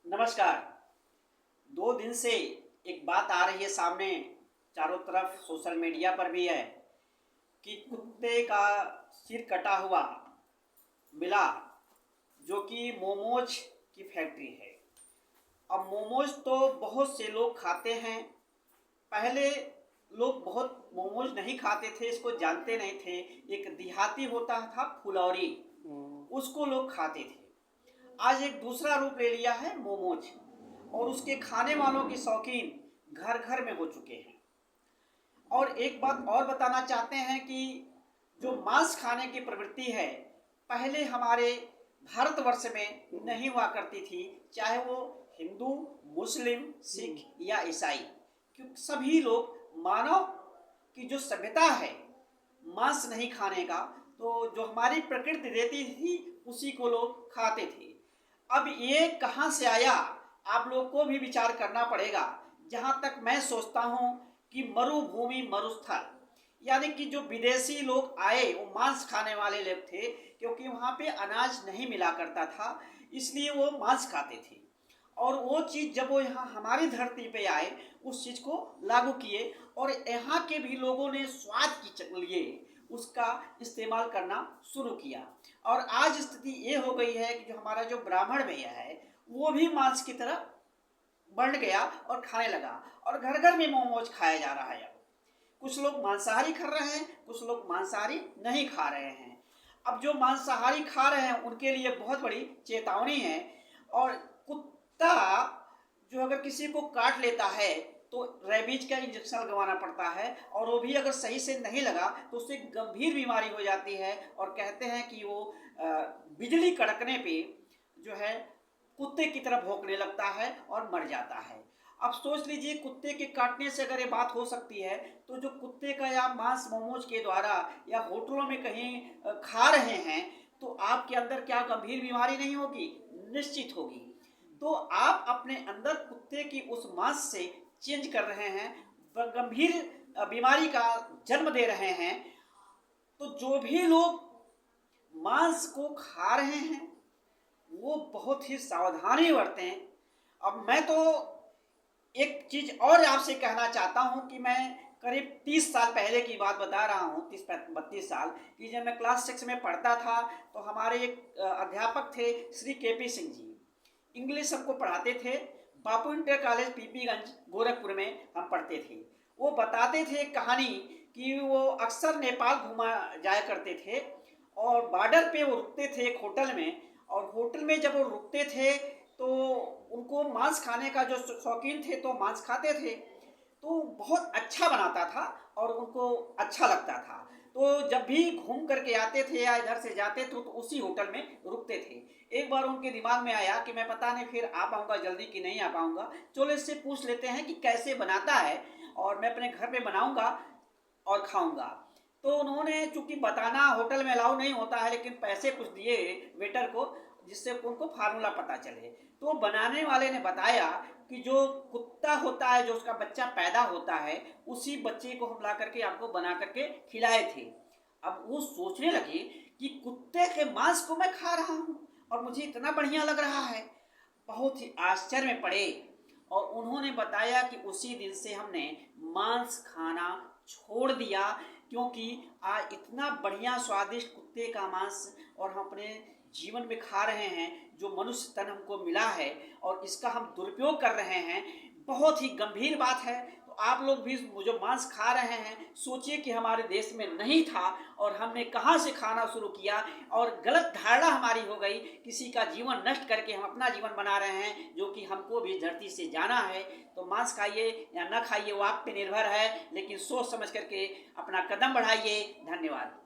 नमस्कार। 2 दिन से एक बात आ रही है सामने, चारों तरफ सोशल मीडिया पर भी है कि कुत्ते का सिर कटा हुआ मिला, जो कि मोमोज की फैक्ट्री है। अब मोमोज तो बहुत से लोग खाते हैं। पहले लोग बहुत मोमोज नहीं खाते थे, इसको जानते नहीं थे। एक देहाती होता था फुलौरी, उसको लोग खाते थे। आज एक दूसरा रूप ले लिया है मोमोज, और उसके खाने वालों के शौकीन घर घर में हो चुके हैं। और एक बात और बताना चाहते हैं कि जो मांस खाने की प्रवृत्ति है, पहले हमारे भारतवर्ष में नहीं हुआ करती थी, चाहे वो हिंदू, मुस्लिम, सिख या ईसाई, क्योंकि सभी लोग मानव की जो सभ्यता है मांस नहीं खाने का, तो जो हमारी प्रकृति देती थी उसी को लोग खाते थे। अब ये कहाँ से आया, आप लोग को भी विचार करना पड़ेगा। जहाँ तक मैं सोचता हूँ कि मरुभूमि मरुस्थल, यानी कि जो विदेशी लोग आए वो मांस खाने वाले लोग थे, क्योंकि वहाँ पे अनाज नहीं मिला करता था, इसलिए वो मांस खाते थे। और वो चीज़ जब वो यहाँ हमारी धरती पे आए, उस चीज़ को लागू किए, और यहाँ के भी लोगों ने स्वाद के लिए उसका इस्तेमाल करना शुरू किया। और आज स्थिति ये हो गई है कि जो हमारा जो ब्राह्मण भैया है वो भी मांस की तरफ बढ़ गया और खाने लगा, और घर घर में मोमोज खाया जा रहा है। अब कुछ लोग मांसाहारी खा रहे हैं, कुछ लोग मांसाहारी नहीं खा रहे हैं। अब जो मांसाहारी खा रहे हैं उनके लिए बहुत बड़ी चेतावनी है। और कुत्ता जो अगर किसी को काट लेता है तो रेबीज का इंजेक्शन लगवाना पड़ता है, और वो भी अगर सही से नहीं लगा तो उससे गंभीर बीमारी हो जाती है। और कहते हैं कि वो बिजली कड़कने पे जो है कुत्ते की तरह भौंकने लगता है और मर जाता है। अब सोच लीजिए, कुत्ते के काटने से अगर ये बात हो सकती है, तो जो कुत्ते का या मांस मोमोज के द्वारा या होटलों में कहीं खा रहे हैं, तो आपके अंदर क्या गंभीर बीमारी नहीं होगी? निश्चित होगी। तो आप अपने अंदर कुत्ते की उस मांस से चेंज कर रहे हैं, गंभीर बीमारी का जन्म दे रहे हैं। तो जो भी लोग मांस को खा रहे हैं वो बहुत ही सावधानी बरतें। अब मैं तो एक चीज़ और आपसे कहना चाहता हूँ कि मैं करीब 30 साल पहले की बात बता रहा हूँ, 30-32 साल की, जब मैं क्लास 6 में पढ़ता था, तो हमारे एक अध्यापक थे श्री के.पी. सिंह जी, इंग्लिश हमको पढ़ाते थे। बापू इंटर कॉलेज पीपीगंज गोरखपुर में हम पढ़ते थे। वो बताते थे एक कहानी कि वो अक्सर नेपाल घुमा जाया करते थे, और बॉर्डर पे वो रुकते थे एक होटल में, और होटल में जब वो रुकते थे तो उनको मांस खाने का जो शौकीन थे तो मांस खाते थे, तो बहुत अच्छा बनाता था और उनको अच्छा लगता था। तो जब भी घूम करके आते थे या इधर से जाते थे तो उसी होटल में रुकते थे। एक बार उनके दिमाग में आया कि मैं पता नहीं फिर आ पाऊँगा जल्दी कि नहीं आ पाऊँगा, चलो इससे पूछ लेते हैं कि कैसे बनाता है, और मैं अपने घर पे बनाऊँगा और खाऊँगा। तो उन्होंने, चूँकि बताना होटल में अलाउ नहीं होता है, लेकिन पैसे कुछ दिए वेटर को, जिससे उनको फार्मूला पता चले। तो बनाने वाले ने बताया कि जो कुत्ता होता है, जो उसका बच्चा पैदा होता है, उसी बच्चे को हम ला करके आपको बना करके खिलाए थे। अब वो सोचने लगे कि कुत्ते के मांस को मैं खा रहा हूँ और मुझे इतना बढ़िया लग रहा है। बहुत ही आश्चर्य में पड़े, और उन्होंने बताया कि उसी दिन से हमने मांस खाना छोड़ दिया, क्योंकि आज इतना बढ़िया स्वादिष्ट कुत्ते का मांस और हम अपने जीवन में खा रहे हैं, जो मनुष्य तन हमको मिला है, और इसका हम दुरुपयोग कर रहे हैं। बहुत ही गंभीर बात है। तो आप लोग भी जो मांस खा रहे हैं, सोचिए कि हमारे देश में नहीं था और हमने कहाँ से खाना शुरू किया, और गलत धारणा हमारी हो गई, किसी का जीवन नष्ट करके हम अपना जीवन बना रहे हैं, जो कि हमको भी धरती से जाना है। तो मांस खाइए या ना खाइए वो आप पे निर्भर है, लेकिन सोच समझ करके अपना कदम बढ़ाइए। धन्यवाद।